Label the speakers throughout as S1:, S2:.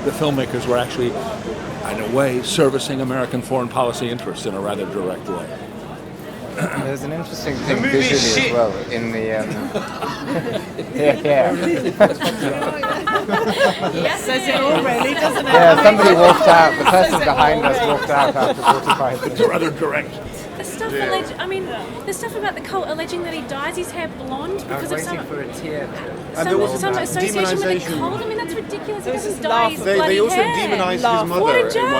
S1: the filmmakers were actually, in a way, servicing American foreign policy interests in a rather direct way.
S2: There's an interesting thing visually as well in the yeah.
S3: Yes, says it all, really, doesn't it?
S2: Yeah, somebody walked out. The person behind us walked out after 45 minutes.
S1: It's rather direct.
S3: The stuff the stuff about the cult alleging that he dyes his hair blonde because of some
S2: for a tear.
S3: some association with the cult. I mean, that's ridiculous. He doesn't dye his
S4: They
S3: bloody
S4: also
S3: hair.
S4: demonise his
S3: What
S4: mother
S3: a
S4: in one
S3: joke.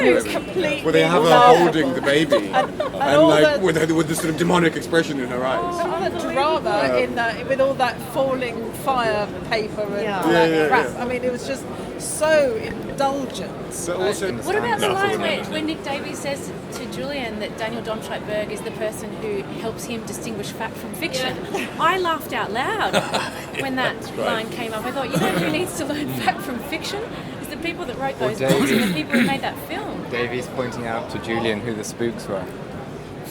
S4: moment, where they have her holding the baby, and like with this sort of demonic expression in her eyes.
S5: The drama in that, with all that falling fire paper and all that crap. I mean, it was just so indulgent.
S4: But also,
S3: What about the line where Nick Davies says to Julian that Daniel Domscheit-Berg is the person who helps him distinguish fact from fiction? I laughed out loud when that line came up. I thought, you know who needs to learn fact from fiction? It's the people that wrote those books and the people who made that film.
S2: Davies pointing out to Julian who the spooks were.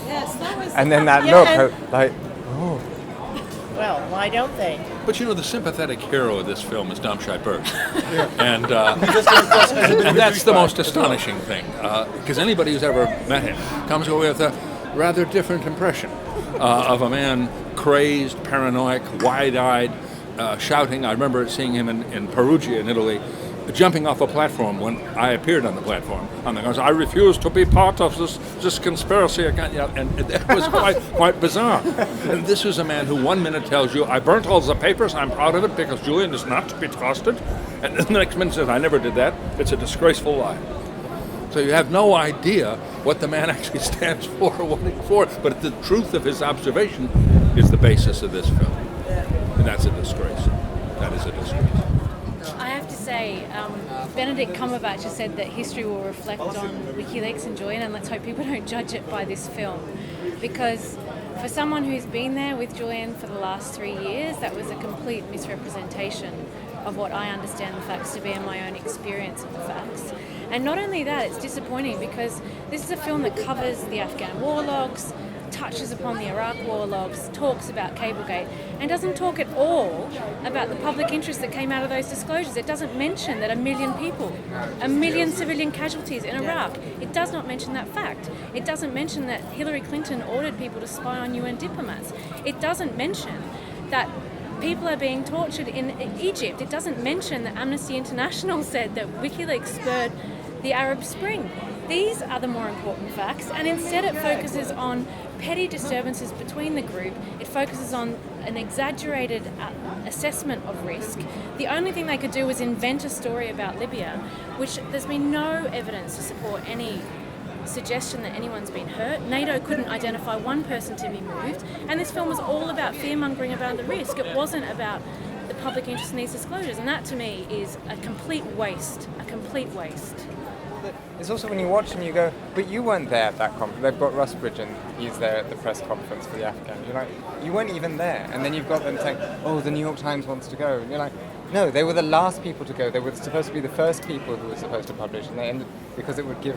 S5: Yes, that was.
S2: And then that look, like, oh.
S6: Well, why don't they?
S1: But the sympathetic hero of this film is Domscheit-Berg. And that's the most astonishing thing, because anybody who's ever met him comes away with a rather different impression of a man crazed, paranoid, wide-eyed, shouting. I remember seeing him in Perugia in Italy, jumping off a platform when I appeared on the platform. I refuse to be part of this conspiracy again. And it was quite bizarre. And this was a man who 1 minute tells you, I burnt all the papers, I'm proud of it because Julian is not to be trusted. And the next minute says, I never did that. It's a disgraceful lie. So you have no idea what the man actually stands for or what he's for. But the truth of his observation is the basis of this film. And that's a disgrace. That is a disgrace.
S3: I have to say, Benedict Cumberbatch has said that history will reflect on WikiLeaks and Julian, and let's hope people don't judge it by this film. Because for someone who's been there with Julian for the last 3 years, that was a complete misrepresentation of what I understand the facts to be and my own experience of the facts. And not only that, it's disappointing because this is a film that covers the Afghan war logs, touches upon the Iraq war logs, talks about Cablegate, and doesn't talk at all about the public interest that came out of those disclosures. It doesn't mention that 1 million people, 1 million civilian casualties in Iraq. It does not mention that fact. It doesn't mention that Hillary Clinton ordered people to spy on UN diplomats. It doesn't mention that people are being tortured in Egypt. It doesn't mention that Amnesty International said that WikiLeaks spurred the Arab Spring. These are the more important facts, and instead it focuses on petty disturbances between the group. It focuses on an exaggerated assessment of risk. The only thing they could do was invent a story about Libya, which there's been no evidence to support any suggestion that anyone's been hurt. NATO couldn't identify one person to be moved, and this film was all about fear-mongering about the risk. It wasn't about the public interest in these disclosures, and that to me is a complete waste.
S2: It's also when you watch and you go, but you weren't there at that conference. They've got Rusbridge and he's there at the press conference for the Afghan. You're like, you weren't even there. And then you've got them saying, oh, the New York Times wants to go. And you're like, no, they were the last people to go. They were supposed to be the first people who were supposed to publish. And they ended, because it would give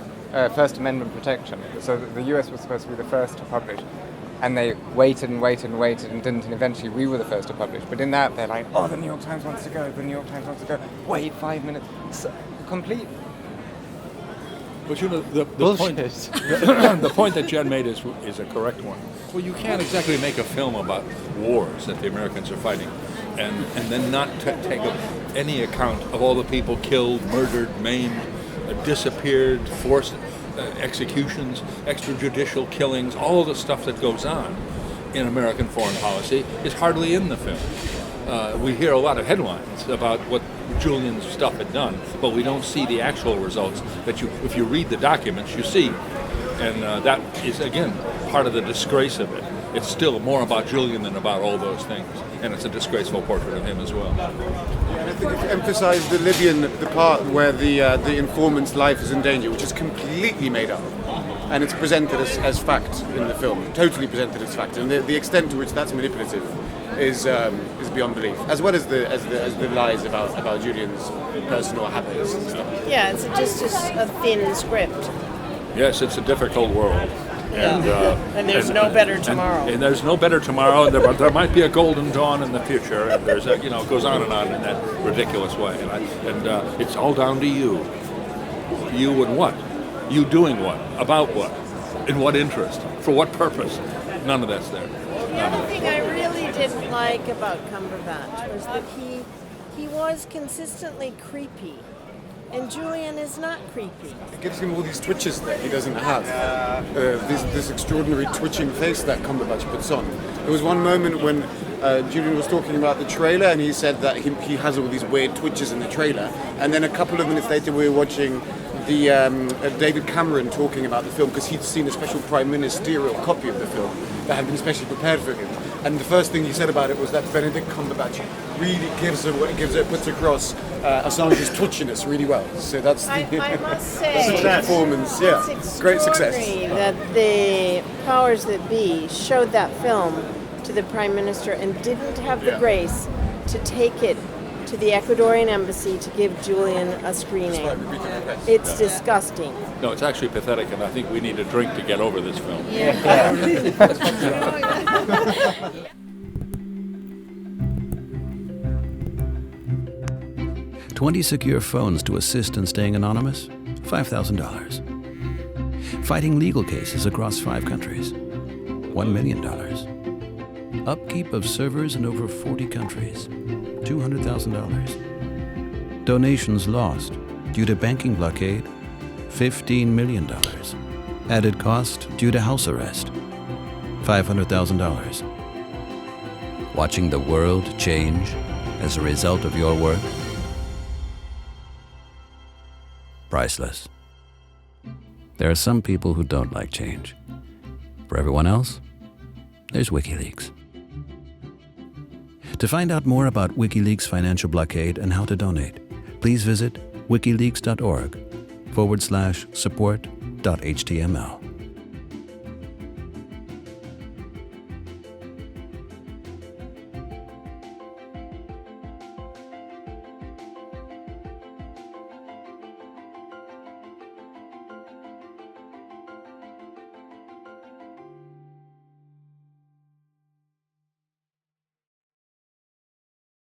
S2: First Amendment protection. So the US was supposed to be the first to publish. And they waited and didn't, and eventually we were the first to publish. But in that, they're like, oh, the New York Times wants to go, the New York Times wants to go. Wait 5 minutes. It's complete.
S1: But the point that Jen made is a correct one. Well, you can't exactly make a film about wars that the Americans are fighting and then not take any account of all the people killed, murdered, maimed, disappeared, forced executions, extrajudicial killings, all the stuff that goes on in American foreign policy is hardly in the film. We hear a lot of headlines about what Julian's stuff had done, but we don't see the actual results that if you read the documents, you see. And that is, again, part of the disgrace of it. It's still more about Julian than about all those things. And it's a disgraceful portrait of him as well.
S4: And I think it emphasised the Libyan, the part where the informant's life is in danger, which is completely made up. And it's presented as fact in the film, totally presented as fact. And the extent to which that's manipulative is beyond belief, as well as the lies about Julian's personal habits and stuff.
S6: Yeah, it's just a thin script.
S1: Yes, it's a difficult world.
S6: And there's no better tomorrow.
S1: And there's no better tomorrow, but there might be a golden dawn in the future. And there's it goes on and on in that ridiculous way. And it's all down to you. You would what? You doing what? About what? In what interest? For what purpose? None of that's there.
S6: The other thing I really didn't like about Cumberbatch was that he was consistently creepy. And Julian is not creepy.
S4: It gives him all these twitches that he doesn't have. This extraordinary twitching face that Cumberbatch puts on. There was one moment when Julian was talking about the trailer, and he said that he has all these weird twitches in the trailer. And then a couple of minutes later, we were watching the David Cameron talking about the film because he'd seen a special prime ministerial copy of the film that had been specially prepared for him. And the first thing he said about it was that Benedict Cumberbatch really puts across Assange's twitchiness really well. So that's
S6: I must say,
S4: performance. Yeah,
S6: it's
S4: great success.
S6: That the powers that be showed that film to the Prime Minister and didn't have the grace to take it to the Ecuadorian embassy to give Julian a screening. It's disgusting.
S1: No, it's actually pathetic, and I think we need a drink to get over this film.
S7: 20 secure phones to assist in staying anonymous? $5,000. Fighting legal cases across 5 countries? $1 million. Upkeep of servers in over 40 countries? $200,000. Donations lost due to banking blockade? $15 million. Added cost due to house arrest? $500,000. Watching the world change as a result of your work? Priceless. There are some people who don't like change. For everyone else, there's WikiLeaks. To find out more about WikiLeaks' financial blockade and how to donate, please visit wikileaks.org/support.html.